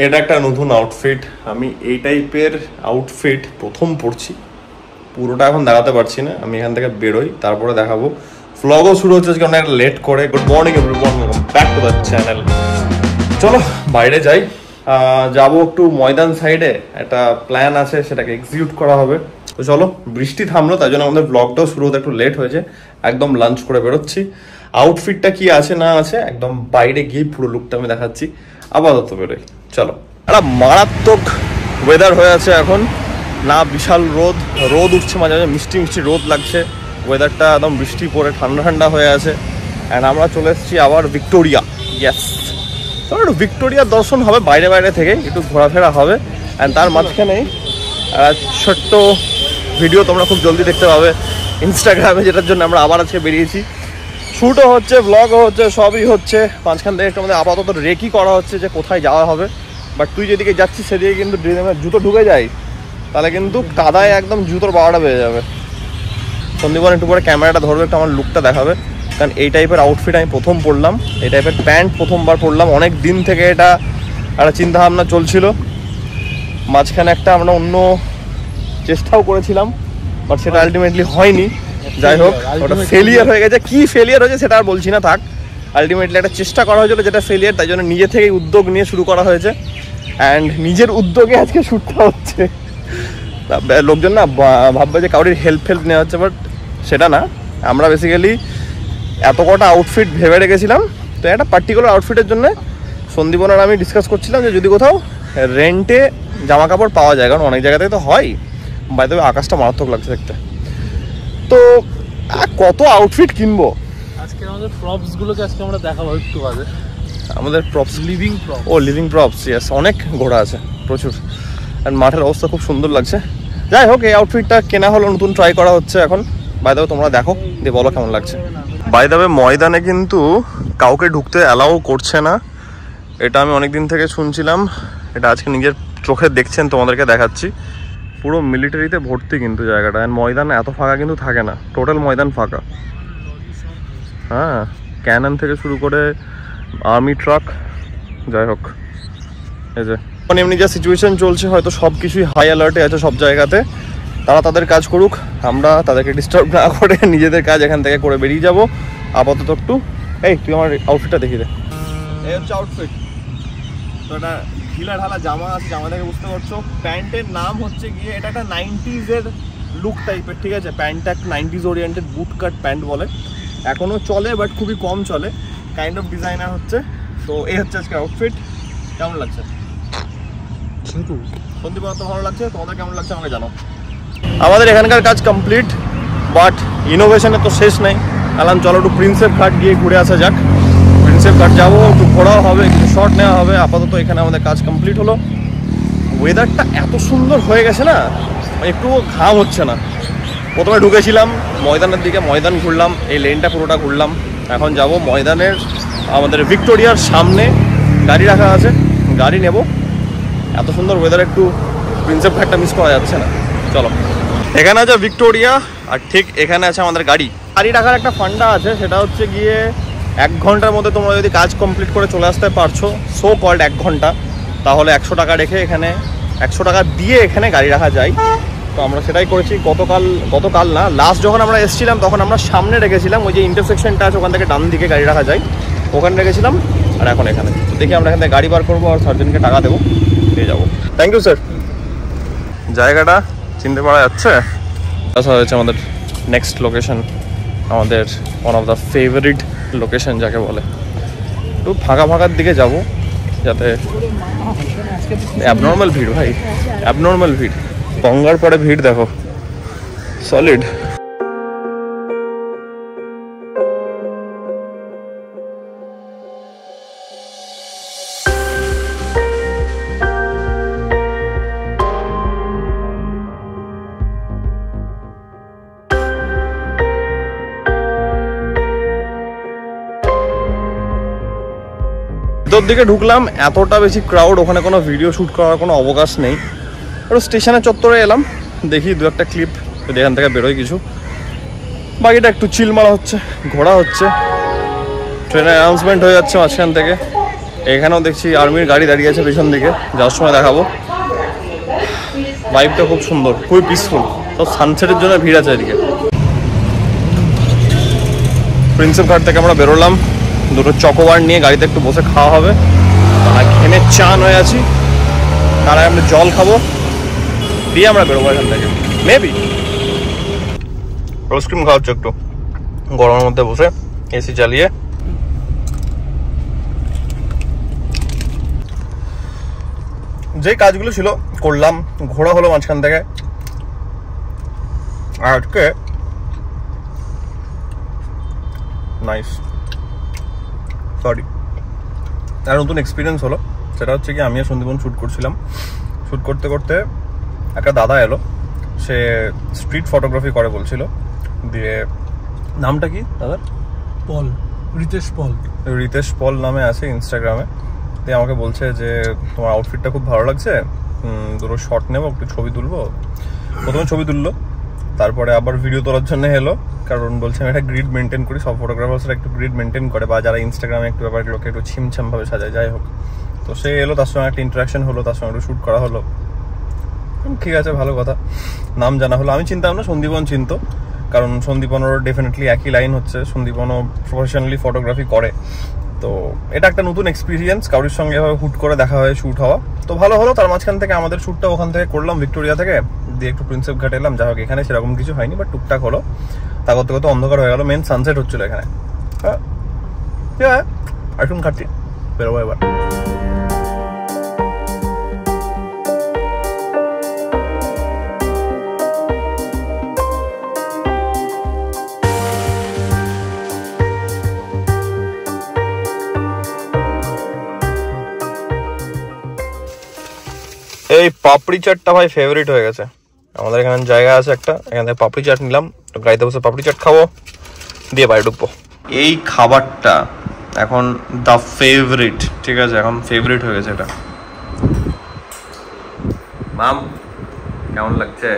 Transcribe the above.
এটা একটা নতুন আউটফিট, আমি এই টাইপের আউটফিট প্রথম পরছি। পুরোটা এখন দেখাতে পারছি না, আমি এখান থেকে বেরোই তারপরে দেখাবো। ভ্লগও শুরু হচ্ছে আজকে অনেক লেট করে। Good morning everyone, welcome back to the channel. চলো বাইরে যাই, যাবো একটু ময়দান সাইডে, একটা প্ল্যান আছে সেটাকে এক্সিকিউট করা হবে। তো চলো, বৃষ্টি থামলো তাই জন্য আমাদের ব্লগটাও শুরু হতে একটু লেট হয়েছে। একদম লাঞ্চ করে বেরোচ্ছি। আউটফিটটা কি আছে না আছে একদম বাইরে গিয়ে পুরো লুকটা আমি দেখাচ্ছি। আপাতত বেরোই, চলো। একটা মারাত্মক ওয়েদার হয়ে আছে এখন, না বিশাল রোদ উঠছে, মাঝে মাঝে মিষ্টি মিষ্টি রোদ লাগছে। ওয়েদারটা একদম বৃষ্টি পরে ঠান্ডা ঠান্ডা হয়ে আছে। অ্যান্ড আমরা চলে এসেছি আবার ভিক্টোরিয়া। ইয়েস, চলো একটু ভিক্টোরিয়ার দর্শন হবে, বাইরে বাইরে থেকে একটু ঘোরাফেরা হবে। অ্যান্ড তার মাঝখানেই ছোট্ট ভিডিও তোমরা খুব জলদি দেখতে পাবে ইনস্টাগ্রামে, যেটার জন্য আমরা আবার আজকে বেরিয়েছি। শ্যুটও হচ্ছে, ব্লগও হচ্ছে, সবই হচ্ছে। মাঝখান থেকে একটু আমাদের আপাতত রেকি করা হচ্ছে যে কোথায় যাওয়া হবে। বাট তুই যেদিকে যাচ্ছিস সেদিকে কিন্তু জুতো ঢুকে যায়, তাহলে কিন্তু কাদায় একদম জুতোর বাড়াটা বেড়ে যাবে। সন্দীপন একটু পরে ক্যামেরাটা ধরবে, একটু আমার লুকটা দেখাবে। কারণ এই টাইপের আউটফিট আমি প্রথম পরলাম, এই টাইপের প্যান্ট প্রথমবার পরলাম। অনেক দিন থেকে এটা একটা চিন্তাভাবনা চলছিল। মাঝখানে একটা আমরা অন্য চেষ্টাও করেছিলাম, বাট সেটা আলটিমেটলি হয়নি। যাই হোক, ওটা ফেলিয়ার হয়ে গেছে। কি ফেলিয়ার হয়েছে সেটা আর বলছি না, থাক। আলটিমেটলি একটা চেষ্টা করা হয়েছিল যেটা ফেলিয়ার, তাই জন্য নিজে থেকেই উদ্যোগ নিয়ে শুরু করা হয়েছে। অ্যান্ড নিজের উদ্যোগে আজকে শ্যুটটা হচ্ছে। লোকজন না ভাববে যে কাউরির হেল্প নেওয়া হচ্ছে, বাট সেটা না। আমরা বেসিক্যালি এত কটা আউটফিট ভেবে রেখেছিলাম, তো একটা পার্টিকুলার আউটফিটের জন্য সন্দীপন আর আমি ডিসকাস করছিলাম যে যদি কোথাও রেন্টে জামা কাপড় পাওয়া যায়, কারণ অনেক জায়গাতেই তো হয়। বাই দ্য ওয়ে, আকাশটা মারাত্মক লাগছে দেখতে। তো কত আউটফিট কিনবো আজকে, আমাদের প্রপস গুলোকে আজকে আমরা দেখাবো একটু বাদে। আমাদের প্রপস, লিভিং প্রপস। ও লিভিং প্রপস, ইয়েস। অনেক ঘোড়া আছে, প্রচুর। অ্যান্ড মাঠের অবস্থা খুব সুন্দর লাগছে। যাই হোক, এই আউটফিটটা কেনা হলো, নতুন ট্রাই করা হচ্ছে এখন। বাই দ্য ওয়ে, তোমরা দেখো দিয়ে বলো কেমন লাগছে। বাই দ্য ওয়ে, ময়দানে কিন্তু কাউকে ঢুকতে অ্যালাউ করছে না, এটা আমি অনেক দিন থেকে শুনছিলাম। এটা আজকে নিজের চোখে দেখছেন, তোমাদেরকে দেখাচ্ছি। পুরো মিলিটারিতে ভর্তি কিন্তু জায়গাটা। অ্যান্ড ময়দান এত ফাঁকা কিন্তু থাকে না, টোটাল ময়দান ফাঁকা। হ্যাঁ, ক্যানন থেকে শুরু করে আর্মি ট্রাক। যাই হোক, এই যে মানে এমনি যা সিচুয়েশন চলছে, হয়তো সব কিছুই হাই অ্যালার্টে আছে সব জায়গাতে। তারা তাদের কাজ করুক, আমরা তাদেরকে ডিস্টার্ব না করে নিজেদের কাজ এখান থেকে করে বেরিয়ে যাব আপাতত একটু। এই তুই আমার আউটফিটটা দেখিয়ে দে। এই হচ্ছে আউটফিট। তো এটা ঢিলা ঢালা জামা আছে, জামা থেকে বুঝতে পারছো। প্যান্টের নাম হচ্ছে গিয়ে, এটা একটা 90s-এর লুক টাইপের, ঠিক আছে। প্যান্টটা একটা 90s ওরিয়েন্টেড বুট কাট প্যান্ট বলে, এখনও চলে বাট খুবই কম চলে, কাইন্ড অফ ডিজাইনার হচ্ছে। তো এই হচ্ছে আজকে আউটফিট। কেমন লাগছে সন্দীপ? তো ভালো লাগছে, তোমাদের কেমন লাগছে আমাকে জানো। আমাদের এখানকার কাজ কমপ্লিট, বাট ইনোভেশনের তো শেষ নেই। আলাম চলো একটু প্রিন্সেপ ঘাট গিয়ে ঘুরে আসা যাক। প্রিন্সেপ ঘাট যাবো, একটু ঘোরাও হবে, কিছু শর্ট নেওয়া হবে। আপাতত এখানে আমাদের কাজ কমপ্লিট হলো। ওয়েদারটা এত সুন্দর হয়ে গেছে না, একটু ঘাম হচ্ছে না। প্রথমে ঢুকেছিলাম ময়দানের দিকে, ময়দান ঘুরলাম, এই লেনটা পুরোটা ঘুরলাম। এখন যাব ময়দানের আমাদের ভিক্টোরিয়ার সামনে গাড়ি রাখা আছে, গাড়ি নেব। এত সুন্দর ওয়েদার, একটু প্রিন্সেপ ঘাটটা মিস করা যাচ্ছে না। চলো, এখানে আছে ভিক্টোরিয়া, আর ঠিক এখানে আছে আমাদের গাড়ি রাখার একটা ফান্ডা আছে। সেটা হচ্ছে গিয়ে 1 ঘন্টার মধ্যে তোমরা যদি কাজ কমপ্লিট করে চলে আসতে পারছো, সো কল্ড 1 ঘন্টা, তাহলে 100 টাকা রেখে এখানে 100 টাকা দিয়ে এখানে গাড়ি রাখা যায়। তো আমরা সেটাই করেছি। গতকাল না, লাস্ট যখন আমরা এসেছিলাম তখন আমরা সামনে রেখেছিলাম, ওই যে ইন্টারসেকশনটা আছে ওখান থেকে ডান দিকে গাড়ি রাখা যায়, ওখানে রেখেছিলাম। আর এখন এখানে। তো দেখি আমরা এখান থেকে গাড়ি বার করবো আর সার্জেনকে টাকা দেবো, দিয়ে যাবো। Thank you sir. জায়গাটা চিনতে পারা যাচ্ছে। আচ্ছা, হয়েছে আমাদের নেক্সট লোকেশন, আমাদের one of the favourite location যাকে বলে। একটু ফাঁকার দিকে যাব, যাতে অ্যাবনর্মাল ভিড়, ভাই অ্যাবনর্মাল ভিড়। গঙ্গার পরে ভিড় দেখো, সলিড। ভিতর দিকে ঢুকলাম, এতটা বেশি ক্রাউড, ওখানে কোনো ভিডিও শ্যুট করার কোনো অবকাশ নেই। আর স্টেশনের চত্বরে এলাম, দেখি 2-1টা ক্লিপ যদি এখান থেকে বেরোয় কিছু। বাকিটা একটু চিল মারা হচ্ছে, ঘোরা হচ্ছে। ট্রেনের অ্যানাউন্সমেন্ট হয়ে যাচ্ছে মাঝখান থেকে। এখানেও দেখছি আর্মির গাড়ি দাঁড়িয়ে আছে পেছন দিকে, যাওয়ার সময় দেখাবো। ভাইবটা খুব সুন্দর, খুবই পিসফুল। তো সানসেটের জন্য ভিড় আছে এদিকে। প্রিন্সেপ ঘাট থেকে আমরা বেরোলাম, দুটো চকোবার নিয়ে গাড়িতে একটু বসে খাওয়া হবে। আর ঘেমে চান হয়ে আছি, তার আগে আমরা জল খাবো, দিয়ে আমরা বেরোবো এখান থেকে। মেবি আইসক্রিম খাওয়া হচ্ছে একটু গরমের মধ্যে বসে এসি চালিয়ে। যে কাজগুলো ছিল করলাম, ঘোরা হলো মাঝখান থেকে। আর আজকে নাইস, সরি, আর নতুন এক্সপিরিয়েন্স হলো। সেটা হচ্ছে কি, আমি আর সন্দীপন শ্যুট করছিলাম, শ্যুট করতে করতে একটা দাদা এলো, সে স্ট্রিট ফটোগ্রাফি করে বলছিল। দিয়ে নামটা কি দাদার? পল, রিতেশ পল নামে আছে ইনস্টাগ্রামে। দিয়ে আমাকে বলছে যে তোমার আউটফিটটা খুব ভালো লাগছে, দুটো শট নেবো, একটু ছবি তুলবো। প্রথমে ছবি তুললো, তারপরে আবার ভিডিও তোলার জন্য এলো, কারণ বলছে আমি একটা গ্রিড মেনটেন করি। সব ফটোগ্রাফার্সরা একটু গ্রিড মেনটেন করে, বা যারা ইনস্টাগ্রামে একটু ব্যাপারগুলোকে একটু ছিমছাম ভাবে সাজায়, যাই হোক। তো সে এলো, তার সঙ্গে একটা ইন্টারাকশন হলো, তার সঙ্গে একটু শ্যুট করা হলো। ঠিক আছে, ভালো কথা, নাম জানা হলো। আমি চিনতাম না, সন্দীপন চিনতো, কারণ সন্দীপনেরও ডেফিনেটলি একই লাইন হচ্ছে, সন্দীপনও প্রফেশনালি ফটোগ্রাফি করে। তো এটা একটা নতুন এক্সপিরিয়েন্স, কারোর সঙ্গে এভাবে হুট করে দেখা হয়, শ্যুট হওয়া। তো ভালো হলো। তার মাঝখান থেকে আমাদের শ্যুটটা ওখান থেকে করলাম, ভিক্টোরিয়া থেকে, দিয়ে একটু প্রিন্সেপ ঘাট এলাম। যাই হোক, এখানে সেরকম কিছু হয়নি, বাট টুকটাক হলো। তা করতে করতে অন্ধকার হয়ে গেল, মেন সানসেট হচ্ছিল এখানে। হ্যাঁ, আইসক্রিম খাচ্ছি, বেরোবো এবার। এই পাপড়ি চাটটা ভাই ফেভারিট হয়ে গেছে আমাদের। এখানে জায়গা আছে একটা, এখান থেকে পাপড়ি চাট নিলাম, তো গাড়িতে বসে পাপড়ি চাট খাবো, দিয়ে বাড়ি ঢুকবো। এই খাবারটা এখন দ্য ফেভারিট, ঠিক আছে, এখন ফেভারিট হয়ে গেছে এটা। মাম, কেমন লাগছে?